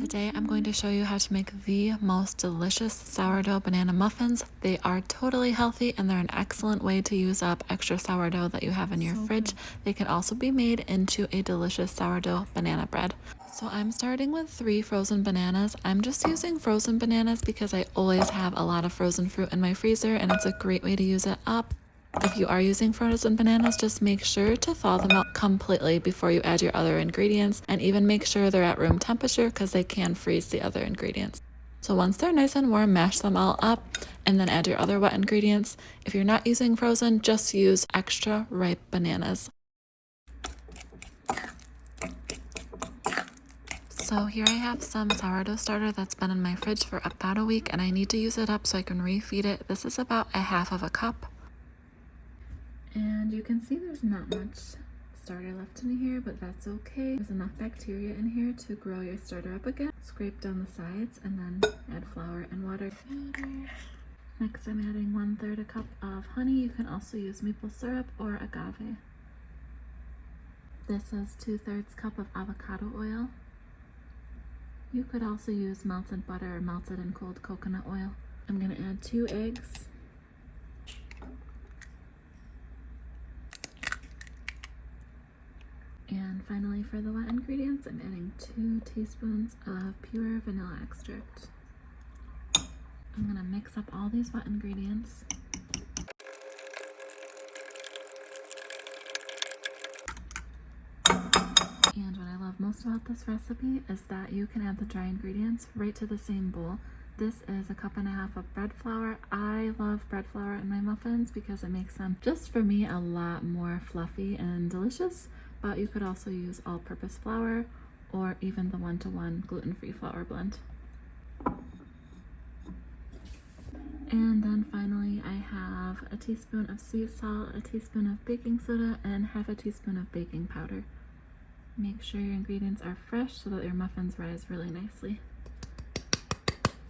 Today I'm going to show you how to make the most delicious sourdough banana muffins. They are totally healthy and they're an excellent way to use up extra sourdough that you have in your fridge. They can also be made into a delicious sourdough banana bread. So I'm starting with 3 frozen bananas. I'm just using frozen bananas because I always have a lot of frozen fruit in my freezer and it's a great way to use it up. If you are using frozen bananas, just make sure to thaw them out completely before you add your other ingredients, and even make sure they're at room temperature because they can freeze the other ingredients. So once they're nice and warm, mash them all up and then add your other wet ingredients. If you're not using frozen, just use extra ripe bananas. So here I have some sourdough starter that's been in my fridge for about a week and I need to use it up so I can refeed it. This is about a half of a cup. And you can see there's not much starter left in here, but that's okay. There's enough bacteria in here to grow your starter up again. Scrape down the sides and then add flour and water. Next I'm adding 1/3 a cup of honey. You can also use maple syrup or agave. This is 2/3 cup of avocado oil. You could also use melted butter or melted and cold coconut oil. I'm going to add 2 eggs. And finally, for the wet ingredients, I'm adding 2 teaspoons of pure vanilla extract. I'm going to mix up all these wet ingredients. And what I love most about this recipe is that you can add the dry ingredients right to the same bowl. This is 1.5 cups of bread flour. I love bread flour in my muffins because it makes them, just for me, a lot more fluffy and delicious. But you could also use all-purpose flour or even the 1-to-1 gluten-free flour blend. And then finally I have a teaspoon of sea salt, a teaspoon of baking soda, and 1/2 teaspoon of baking powder. Make sure your ingredients are fresh so that your muffins rise really nicely.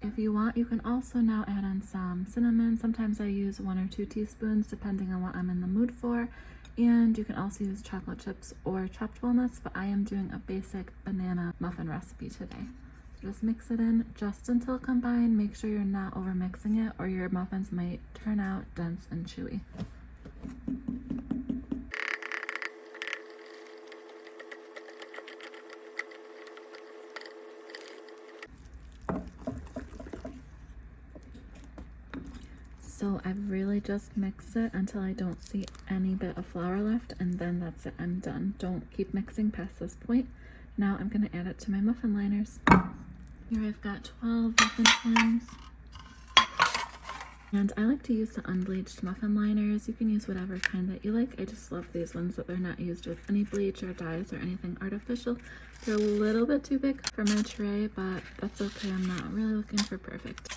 If you want, you can also now add in some cinnamon. Sometimes I use 1 or 2 teaspoons depending on what I'm in the mood for. And you can also use chocolate chips or chopped walnuts, but I am doing a basic banana muffin recipe today. So just mix it in just until combined. Make sure you're not over mixing it or your muffins might turn out dense and chewy. So I've really just mixed it until I don't see any bit of flour left, and then that's it, I'm done. Don't keep mixing past this point. Now I'm gonna add it to my muffin liners. Here I've got 12 muffin tins. And I like to use the unbleached muffin liners. You can use whatever kind that you like. I just love these ones that they're not used with any bleach or dyes or anything artificial. They're a little bit too big for my tray, but that's okay. I'm not really looking for perfect.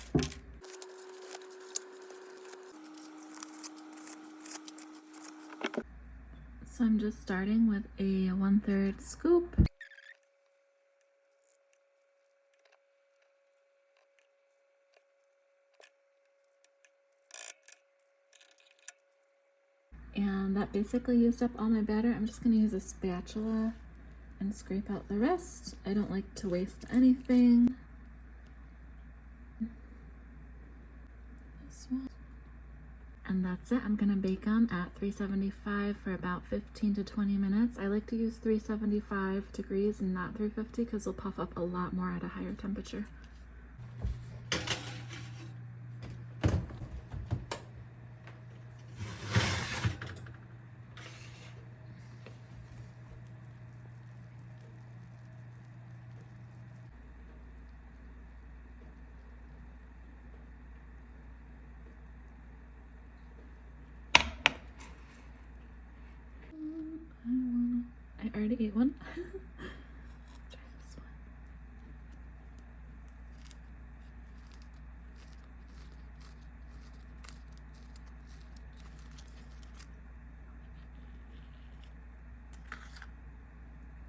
So I'm just starting with a 1/3 scoop. And that basically used up all my batter. I'm just going to use a spatula and scrape out the rest. I don't like to waste anything. And that's it. I'm going to bake them at 375 for about 15 to 20 minutes. I like to use 375 degrees and not 350 because they'll puff up a lot more at a higher temperature. I already ate one. Let's try this one.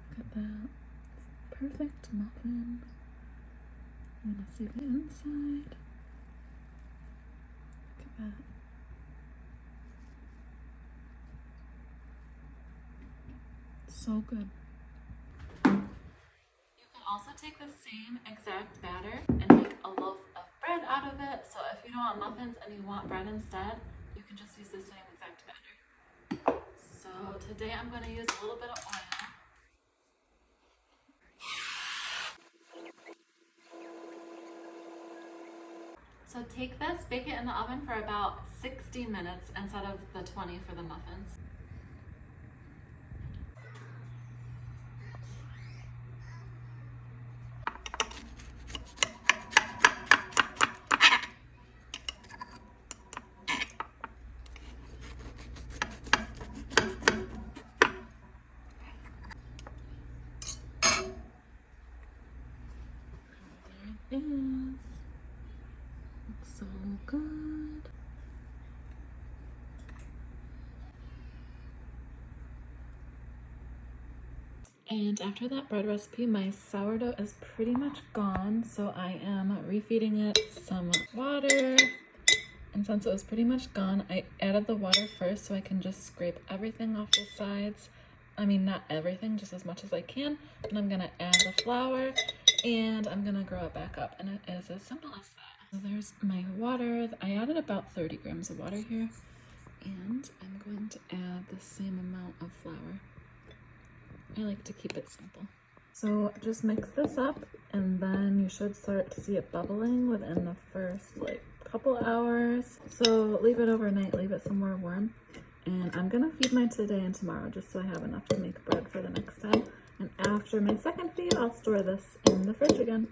Look at that. Perfect muffin. I'm gonna see the inside. Look at that. So good. You can also take the same exact batter and make a loaf of bread out of it. So if you don't want muffins and you want bread instead, you can just use the same exact batter. So today I'm going to use a little bit of oil. So take this, bake it in the oven for about 60 minutes instead of the 20 for the muffins. There it is. Looks so good. And after that bread recipe, my sourdough is pretty much gone, so I am refeeding it some water. And since it was pretty much gone, I added the water first so I can just scrape everything off the sides. I mean, not everything, just as much as I can. And I'm gonna add the flour and I'm gonna grow it back up. And it is as simple as that. So there's my water. I added about 30 grams of water here. And I'm going to add the same amount of flour. I like to keep it simple. So just mix this up and then you should start to see it bubbling within the first couple hours. So leave it overnight, leave it somewhere warm. And I'm gonna feed mine today and tomorrow just so I have enough to make bread for the next time. And after my second feed, I'll store this in the fridge again.